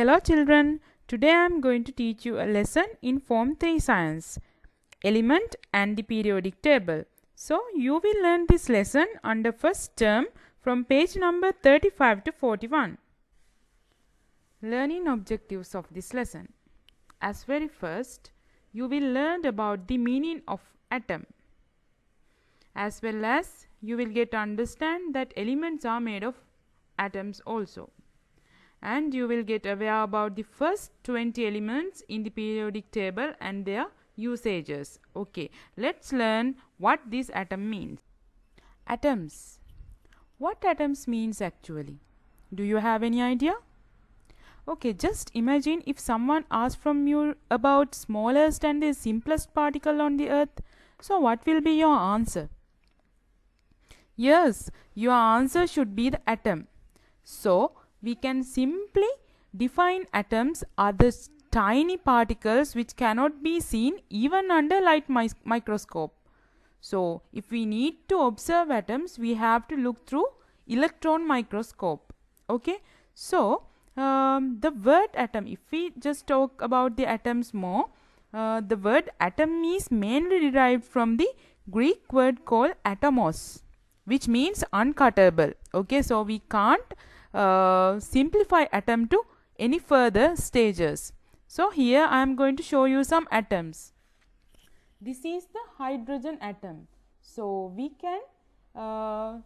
Hello children, today I am going to teach you a lesson in Form 3 Science, Element and the Periodic Table. So you will learn this lesson under first term from page number 35 to 41. Learning objectives of this lesson. As very first, you will learn about the meaning of atom. As well as you will get to understand that elements are made of atoms also. And you will get aware about the first 20 elements in the periodic table and their usages. Okay, let's learn what this atom means. Atoms. What atoms means actually? Do you have any idea? Okay, just imagine if someone asked from you about smallest and the simplest particle on the earth. So what will be your answer? Yes, your answer should be the atom. So we can simply define atoms are the tiny particles which cannot be seen even under light microscope. So if we need to observe atoms, we have to look through electron microscope. Okay, so the word atom, if we just talk about the atoms more, the word atom is mainly derived from the Greek word called atomos, which means uncuttable. Okay, so we can't simplify atom to any further stages. So here I am going to show you some atoms. This is the hydrogen atom. So we can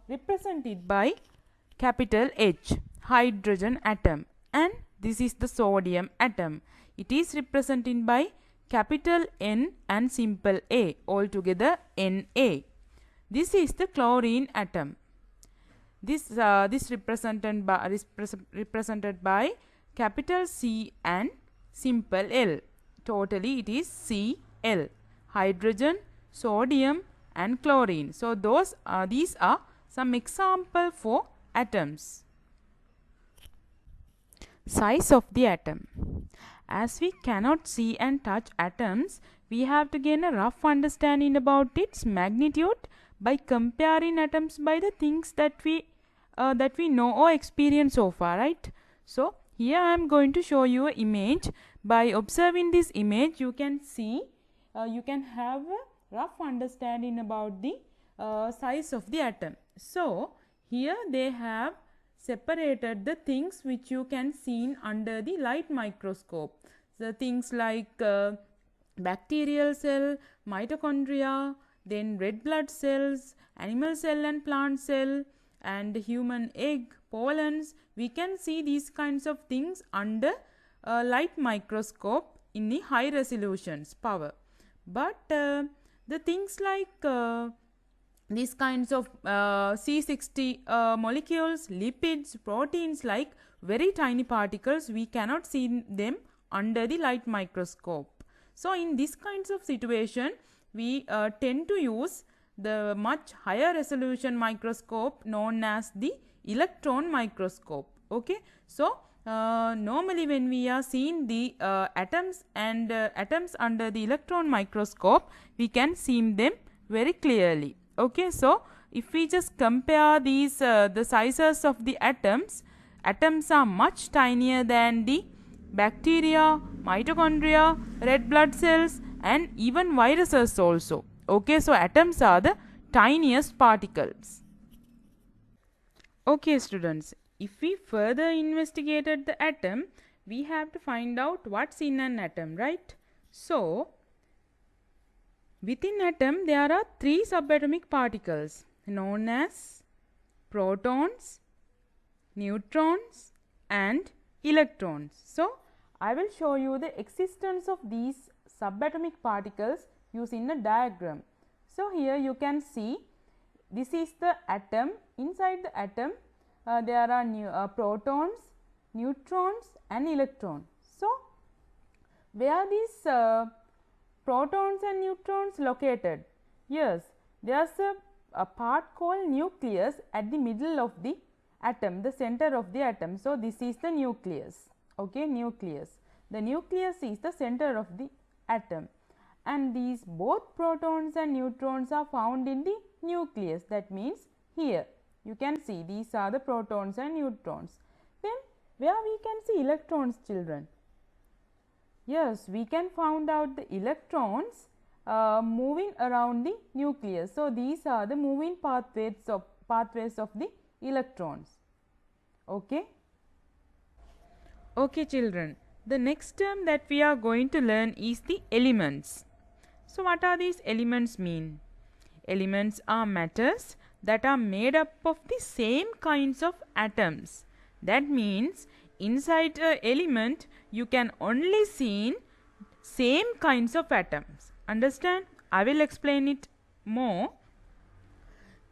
represent it by capital H, hydrogen atom, and this is the sodium atom. It is represented by capital N and simple A, altogether Na. This is the chlorine atom. This represented by capital C and simple L. Totally it is Cl. Hydrogen, sodium and chlorine. So these are some example for atoms. Size of the atom. As we cannot see and touch atoms, we have to gain a rough understanding about its magnitude by comparing atoms by the things that we know or experience so far, right? So here I am going to show you an image. By observing this image, you can see, you can have a rough understanding about the size of the atom. So here they have separated the things which you can see under the light microscope. The things like bacterial cell, mitochondria, then red blood cells, animal cell and plant cell, and human egg, pollens. We can see these kinds of things under light microscope in the high resolutions power. But the things like these kinds of C60 molecules, lipids, proteins, like very tiny particles, we cannot see them under the light microscope. So in this kinds of situation, we tend to use the much higher resolution microscope known as the electron microscope. Okay, so normally when we are seeing the atoms and atoms under the electron microscope, we can see them very clearly. Okay, so if we just compare these the sizes of the atoms are much tinier than the bacteria, mitochondria, red blood cells and even viruses also. Okay, so atoms are the tiniest particles. Okay students, if we further investigated the atom, we have to find out what's in an atom, right? So within atom there are three subatomic particles known as protons, neutrons and electrons. So I will show you the existence of these subatomic particles using a diagram. So here you can see this is the atom. Inside the atom there are protons, neutrons and electrons. So where these protons and neutrons located? Yes, there's a part called nucleus at the middle of the atom, the center of the atom. So this is the nucleus. Okay, nucleus. The nucleus is the center of the atom, and these both protons and neutrons are found in the nucleus. That means here you can see these are the protons and neutrons. Then where we can see electrons, children. Yes, we can find out the electrons moving around the nucleus. So, these are the moving pathways of the electrons. Okay. Okay, children. The next term that we are going to learn is the elements. So, what are these elements mean? Elements are matters that are made up of the same kinds of atoms. That means inside an element you can only see same kinds of atoms. Understand? I will explain it more.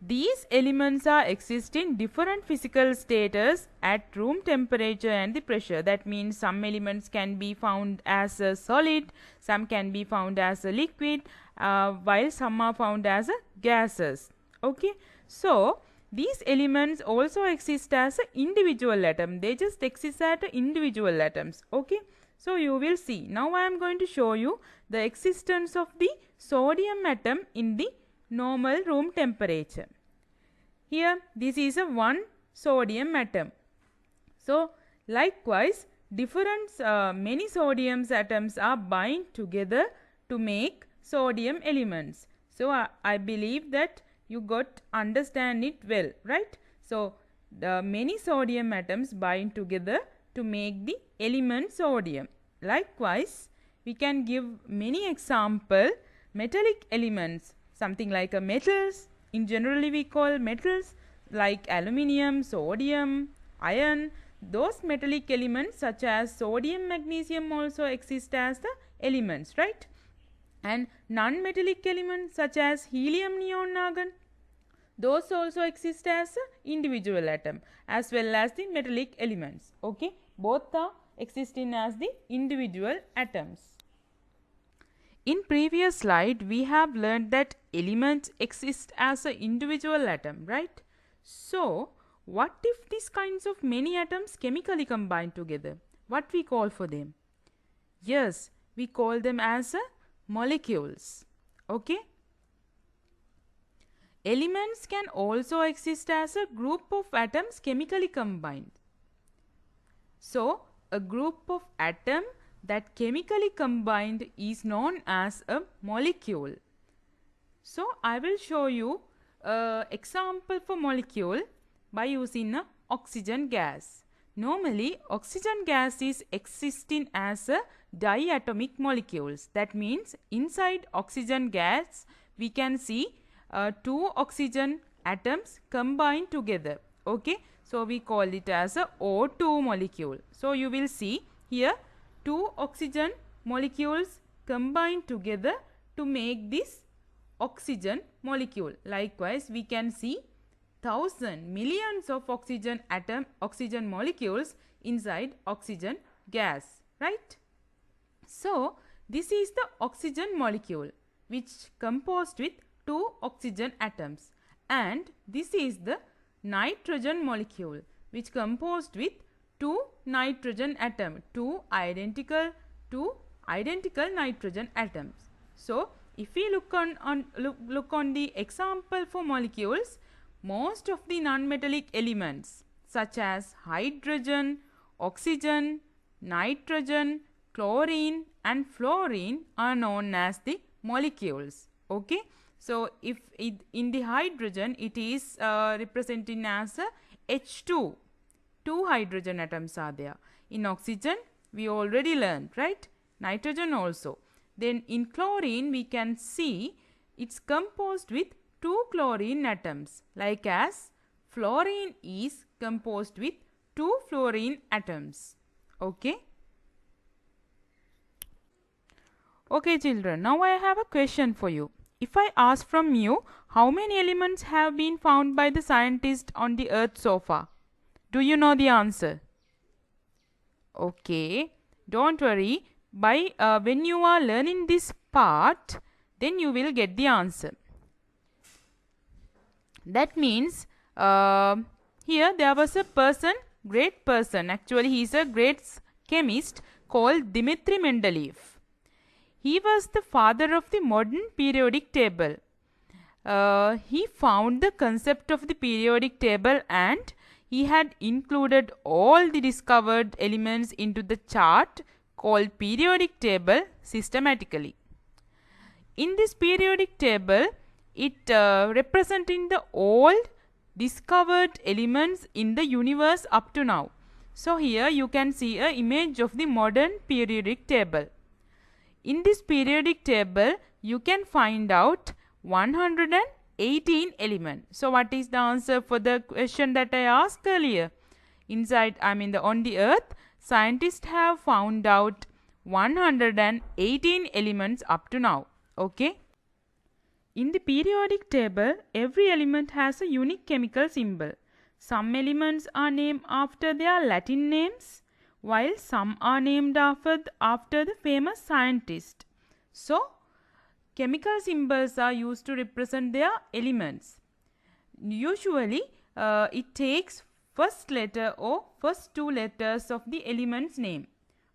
These elements are exist in different physical status at room temperature and the pressure. That means some elements can be found as a solid, some can be found as a liquid, while some are found as a gases. Okay. So, these elements also exist as an individual atom. They just exist as individual atoms. Okay. So, you will see. Now, I am going to show you the existence of the sodium atom in the normal room temperature. Here, this is a one sodium atom. So, likewise, different many sodium atoms are bind together to make sodium elements. So, I believe that you got understand it well, right? So, the many sodium atoms bind together to make the element sodium. Likewise, we can give many example metallic elements, something like a metals. In generally we call metals like aluminium, sodium, iron. Those metallic elements such as sodium, magnesium also exist as the elements, right? And non-metallic elements such as helium, neon, argon, those also exist as a individual atom as well as the metallic elements. Okay, both are existing as the individual atoms. In previous slide we have learned that elements exist as an individual atom, right? So, what if these kinds of many atoms chemically combine together? What we call for them? Yes, we call them as molecules. Okay. Elements can also exist as a group of atoms chemically combined. So, a group of atoms that chemically combined is known as a molecule. So, I will show you an example for molecule by using a oxygen gas. Normally, oxygen gas is existing as a diatomic molecules. That means inside oxygen gas we can see two oxygen atoms combined together. Okay. So, we call it as a O2 molecule. So, you will see here two oxygen molecules combined together to make this oxygen molecule. Likewise, we can see millions of oxygen molecules inside oxygen gas, right? So, this is the oxygen molecule which composed with two oxygen atoms, and this is the nitrogen molecule which composed with two nitrogen atoms, two identical nitrogen atoms. So, if we look on the example for molecules, most of the non-metallic elements such as hydrogen, oxygen, nitrogen, chlorine and fluorine are known as the molecules. Okay. So, if in the hydrogen it is representing as a H2, two hydrogen atoms are there. In oxygen we already learned, right? Nitrogen also. Then in chlorine we can see it's composed with two chlorine atoms, like as fluorine is composed with two fluorine atoms. Okay. Okay, children, now I have a question for you. If I ask from you, how many elements have been found by the scientists on the earth so far? Do you know the answer? Okay, don't worry. When you are learning this part, then you will get the answer. That means here there was a great person. Actually, he is a great chemist called Dmitri Mendeleev. He was the father of the modern periodic table. He found the concept of the periodic table and he had included all the discovered elements into the chart called periodic table systematically. In this periodic table, it representing the old discovered elements in the universe up to now. So here you can see an image of the modern periodic table. In this periodic table, you can find out 118 elements. So what is the answer for the question that I asked earlier? Inside, on the earth, scientists have found out 118 elements up to now. Okay. In the periodic table, every element has a unique chemical symbol. Some elements are named after their Latin names, while some are named after the famous scientist. So, chemical symbols are used to represent their elements. Usually, it takes first letter or first two letters of the element's name.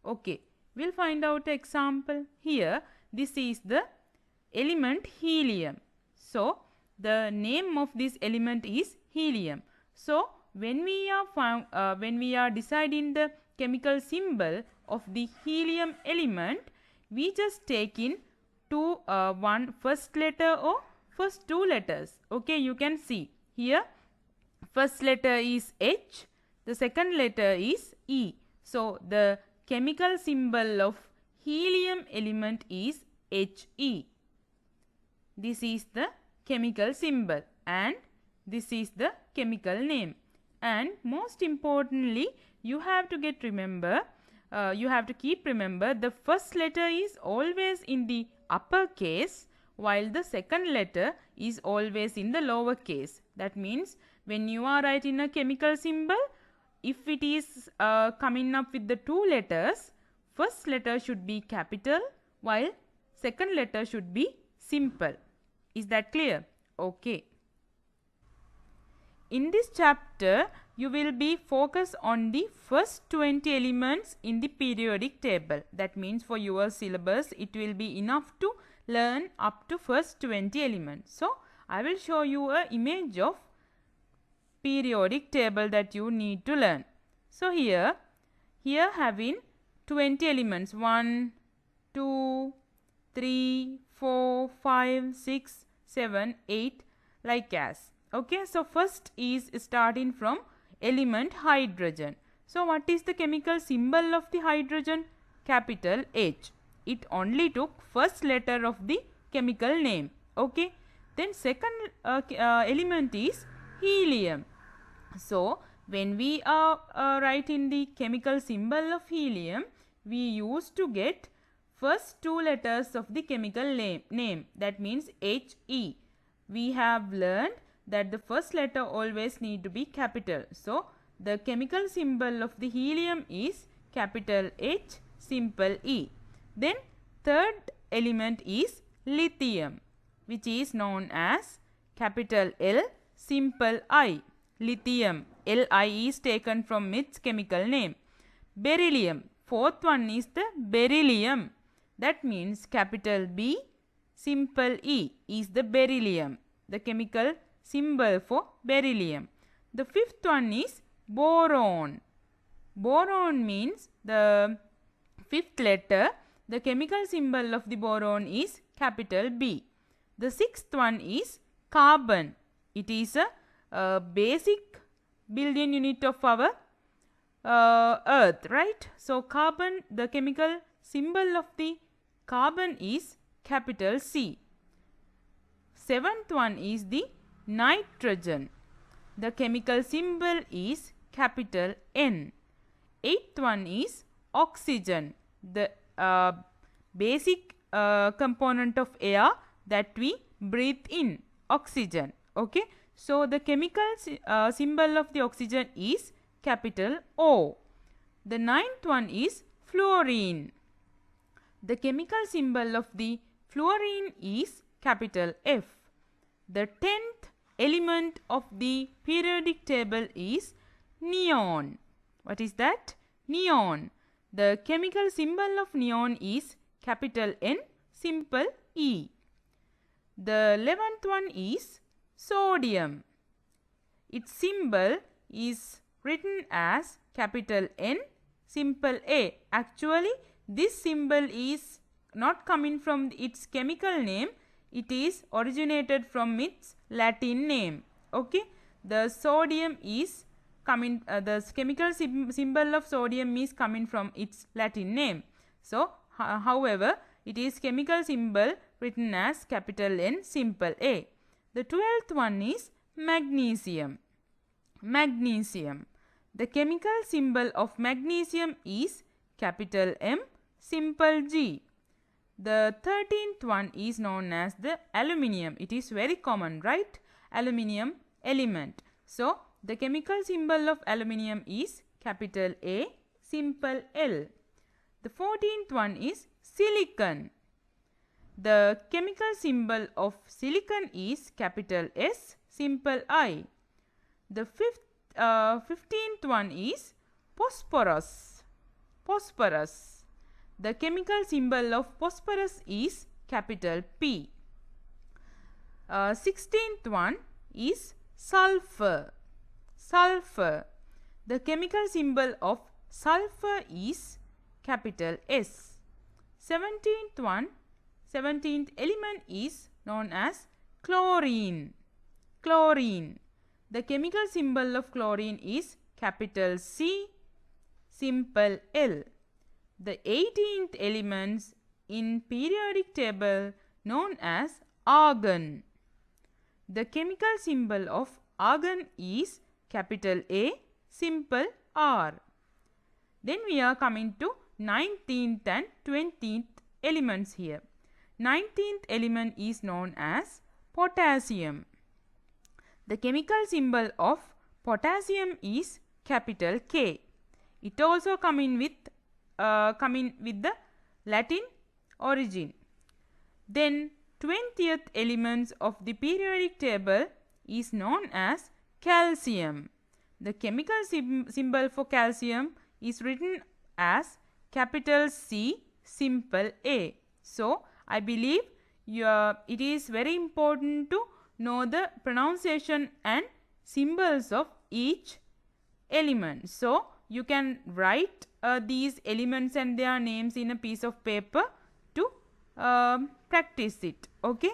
Okay, we'll find out an example. Here, this is the element helium. So, the name of this element is helium. So, when we are deciding the chemical symbol of the helium element, we just take in one first letter or first two letters. Okay, you can see here first letter is H, the second letter is E. So, the chemical symbol of helium element is He. This is the chemical symbol and this is the chemical name. And most importantly, you have to keep remember the first letter is always in the upper case while the second letter is always in the lower case. That means when you are writing a chemical symbol, if it is coming up with the two letters, first letter should be capital while second letter should be simple. Is that clear? Okay. In this chapter, you will be focused on the first 20 elements in the periodic table. That means for your syllabus, it will be enough to learn up to first 20 elements. So, I will show you an image of periodic table that you need to learn. So, here having 20 elements 1, 2, 3, 4, 5, 6, 7, 8 like as. Okay, so first is starting from element hydrogen. So what is the chemical symbol of the hydrogen? Capital H. It only took first letter of the chemical name. Okay, then second element is helium. So when we are writing the chemical symbol of helium, we used to get first two letters of the chemical name. That means He. We have learned that the first letter always need to be capital. So, the chemical symbol of the helium is capital H, simple E. Then, third element is lithium, which is known as capital L, simple I. Lithium, Li is taken from its chemical name. Beryllium, fourth one is the beryllium. That means capital B, simple E is the beryllium, the chemical symbol for beryllium. The fifth one is boron. Boron means the fifth letter. The chemical symbol of the boron is capital B. The sixth one is carbon. It is a basic building unit of our earth, right? So, carbon, the chemical symbol of the carbon is capital C. Seventh one is the nitrogen. The chemical symbol is capital N. Eighth one is oxygen, the basic component of air that we breathe in, oxygen. Okay, so the chemical symbol of the oxygen is capital O. The ninth one is fluorine. The chemical symbol of the fluorine is capital F. The 10th element of the periodic table is neon. What is that? Neon. The chemical symbol of neon is capital N, simple E. The 11th one is sodium. Its symbol is written as capital N, simple A. Actually, this symbol is not coming from its chemical name, it is originated from its Latin name. Okay, the sodium is coming, the chemical symbol of sodium is coming from its Latin name. So, however, it is chemical symbol written as capital N, simple A. The 12th one is magnesium. Magnesium. The chemical symbol of magnesium is capital M, simple G. The 13th one is known as the aluminium. It is very common, right? Aluminium element. So, the chemical symbol of aluminium is capital A, simple L. The 14th one is silicon. The chemical symbol of silicon is capital S, simple I. The 15th one is phosphorus. Phosphorus. The chemical symbol of phosphorus is capital P. 16th one is sulfur. Sulfur. The chemical symbol of sulfur is capital S. 17th element is known as chlorine. Chlorine. The chemical symbol of chlorine is capital C, simple L. The 18th element in periodic table known as argon. The chemical symbol of argon is capital A, simple R. Then we are coming to 19th and 20th elements here. 19th element is known as potassium. The chemical symbol of potassium is capital K. It also coming with the Latin origin. Then 20th element of the periodic table is known as calcium. The chemical symbol for calcium is written as capital C, simple A. So, I believe it is very important to know the pronunciation and symbols of each element. So, you can write these elements and their names in a piece of paper to practice it. Okay?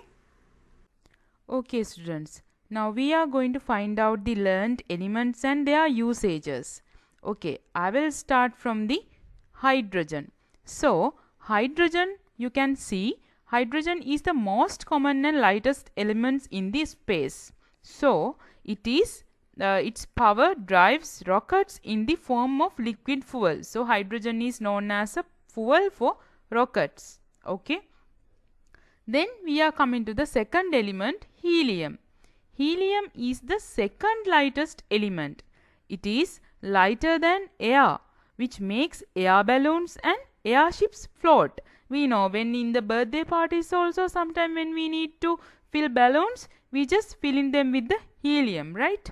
Okay, students. Now we are going to find out the learned elements and their usages. Okay, I will start from the hydrogen. So, hydrogen, you can see hydrogen is the most common and lightest elements in the space. So, its power drives rockets in the form of liquid fuel. So, hydrogen is known as a fuel for rockets. Okay. Then we are coming to the second element, helium. Helium is the second lightest element. It is lighter than air, which makes air balloons and airships float. We know when in the birthday parties also, sometime when we need to fill balloons, we just fill in them with the helium, right?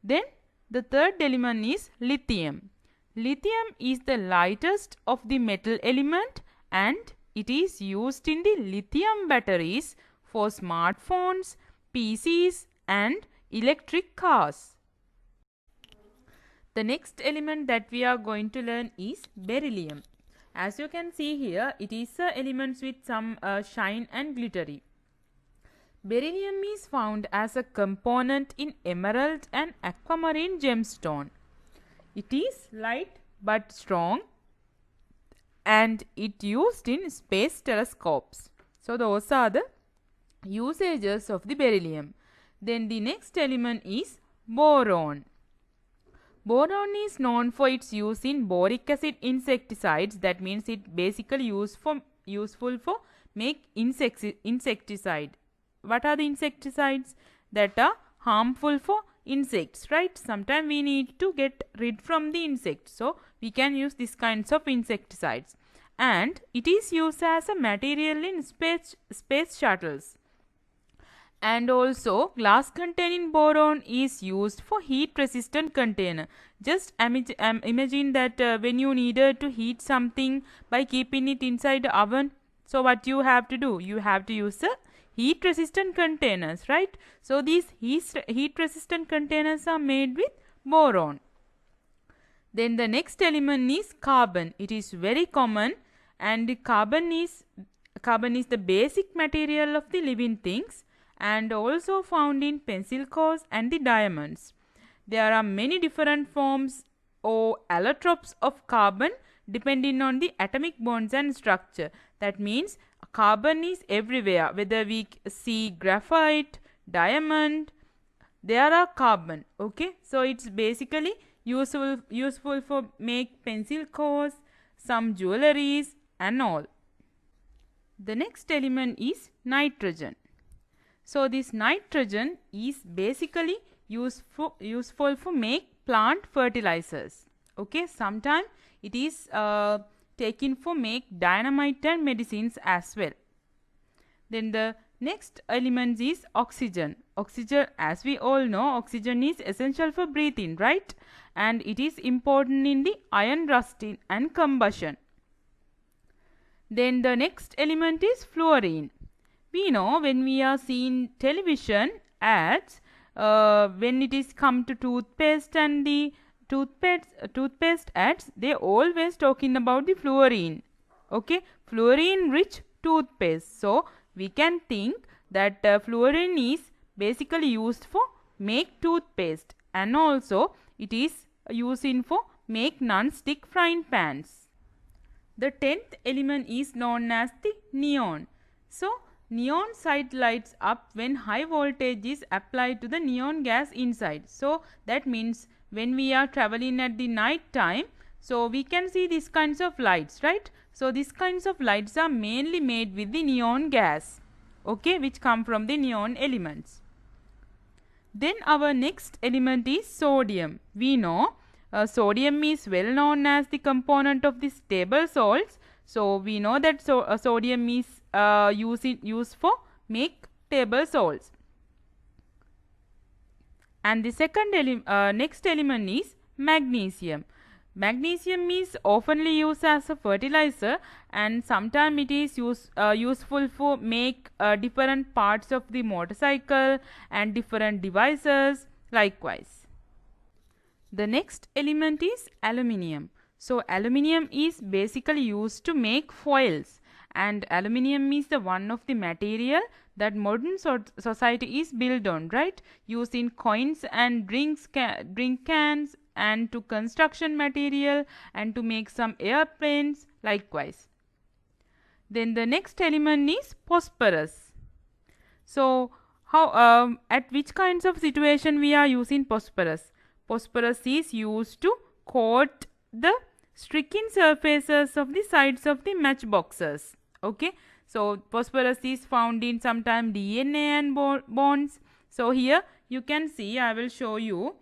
Then the third element is lithium. Lithium is the lightest of the metal element and it is used in the lithium batteries for smartphones, PCs and electric cars. The next element that we are going to learn is beryllium. As you can see here, it is elements with some shine and glittery. Beryllium is found as a component in emerald and aquamarine gemstone. It is light but strong and it used in space telescopes. So those are the usages of the beryllium. Then the next element is boron. Boron is known for its use in boric acid insecticides. That means it basically useful for make insecticide. What are the insecticides that are harmful for insects, right? Sometimes we need to get rid from the insects, so we can use these kinds of insecticides. And it is used as a material in space shuttles. And also glass containing boron is used for heat resistant container. Just imagine that when you needed to heat something by keeping it inside the oven, so what you have to do? You have to use the heat resistant containers, right? So these heat resistant containers are made with boron. Then the next element is carbon. It is very common, and carbon is the basic material of the living things and also found in pencil cores and the diamonds. There are many different forms or allotropes of carbon depending on the atomic bonds and structure. That means carbon is everywhere, whether we see graphite, diamond, there are carbon. Okay, so it's basically useful for make pencil cores, some jewelries and all. The next element is nitrogen. So this nitrogen is basically useful for make plant fertilizers. Okay, sometimes it is taken for make dynamite and medicines as well. Then the next element is oxygen. Oxygen, as we all know, oxygen is essential for breathing, right? And it is important in the iron rusting and combustion. Then the next element is fluorine. We know when we are seeing television ads, when it is come to toothpaste and the toothpaste ads, they always talking about the fluorine. Okay, fluorine rich toothpaste. So we can think that fluorine is basically used for make toothpaste, and also it is used in for make non-stick frying pans. The 10th element is known as the neon. So neon side lights up when high voltage is applied to the neon gas inside. So that means when we are traveling at the night time, so we can see these kinds of lights, right? So these kinds of lights are mainly made with the neon gas, okay, which come from the neon elements. Then our next element is sodium. We know sodium is well known as the component of the stable salts. So we know that sodium is used for make table salts. And the next element is magnesium. Magnesium is oftenly used as a fertilizer, and sometimes it is useful for make different parts of the motorcycle and different devices likewise. The next element is aluminium. So aluminium is basically used to make foils, and aluminium is the one of the material that modern society is built on, right? Used in coins and drink cans, and to construction material, and to make some airplanes likewise. Then the next element is phosphorus. So how at which kinds of situation we are using phosphorus? Phosphorus is used to coat the stricken surfaces of the sides of the matchboxes. Okay, so phosphorus is found in sometimes DNA and bonds. So here you can see, I will show you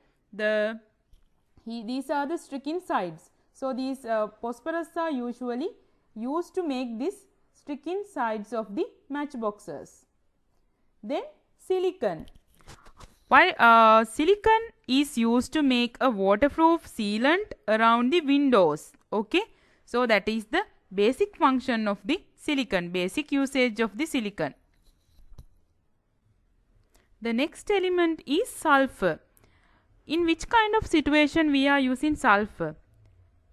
these are the stricken sides. So these phosphorus are usually used to make these stricken sides of the matchboxes. Then silicon. Why silicon is used to make a waterproof sealant around the windows. Okay, so that is the basic function of the silicon, basic usage of the silicon. The next element is sulfur. In which kind of situation we are using sulfur?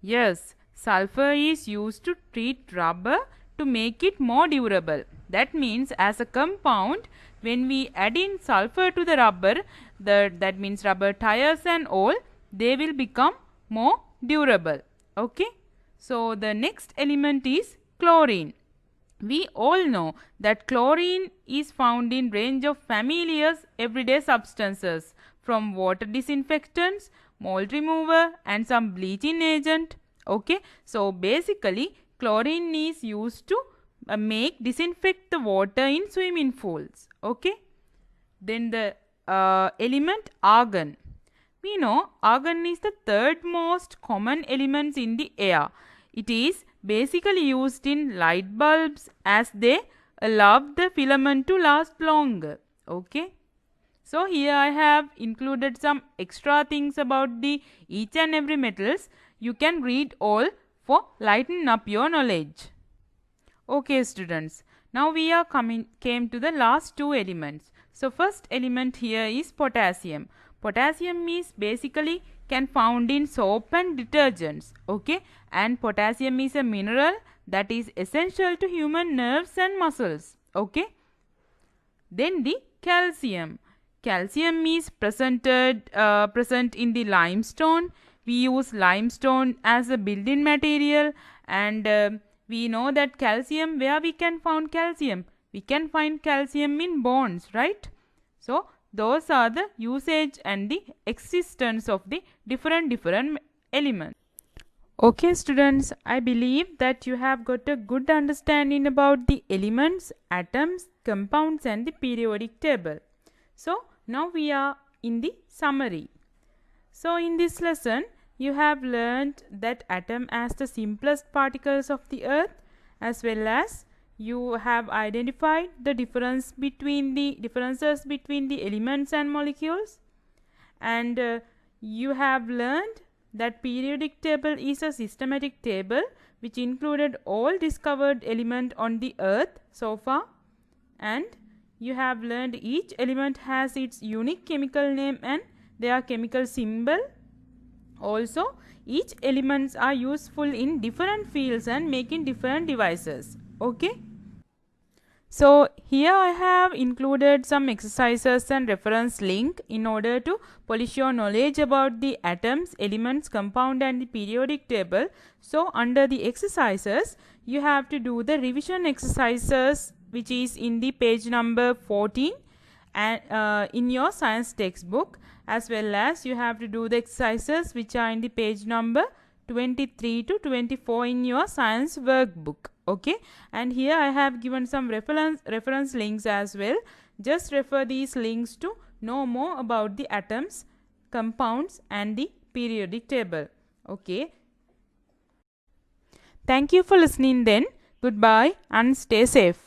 Yes, sulfur is used to treat rubber to make it more durable. That means as a compound, when we add in sulfur to the rubber, that means rubber tires and all, they will become more durable. Okay, so the next element is chlorine. We all know that chlorine is found in range of familiar everyday substances, from water disinfectants, mold remover and some bleaching agent. Okay, so basically chlorine is used to disinfect the water in swimming pools. Okay, then the element argon. We know argon is the third most common element in the air. It is basically used in light bulbs as they allow the filament to last longer. Okay, so here I have included some extra things about the each and every metals. You can read all for lighten up your knowledge. Okay students, now we are came to the last two elements. So first element here is potassium. Potassium is basically can found in soap and detergents. Okay, and potassium is a mineral that is essential to human nerves and muscles. Okay, then the calcium. Calcium is present in the limestone. We use limestone as a building material, and we know that calcium, where we can find calcium? We can find calcium in bones, right? So those are the usage and the existence of the different elements. Okay students, I believe that you have got a good understanding about the elements, atoms, compounds and the periodic table. So now we are in the summary. So in this lesson you have learned that atom as the simplest particles of the earth, as well as you have identified the differences between the elements and molecules, and you have learned that periodic table is a systematic table which included all discovered element on the earth so far, and you have learned each element has its unique chemical name and their chemical symbol. Also, each elements are useful in different fields and making different devices. Okay. So here I have included some exercises and reference link in order to polish your knowledge about the atoms, elements, compound and the periodic table. So under the exercises you have to do the revision exercises, which is in the page number 14 and in your science textbook, as well as you have to do the exercises which are in the page number 23 to 24 in your science workbook. Okay, and here I have given some reference links as well. Just refer these links to know more about the atoms, compounds and the periodic table. Okay, thank you for listening then. Goodbye and stay safe.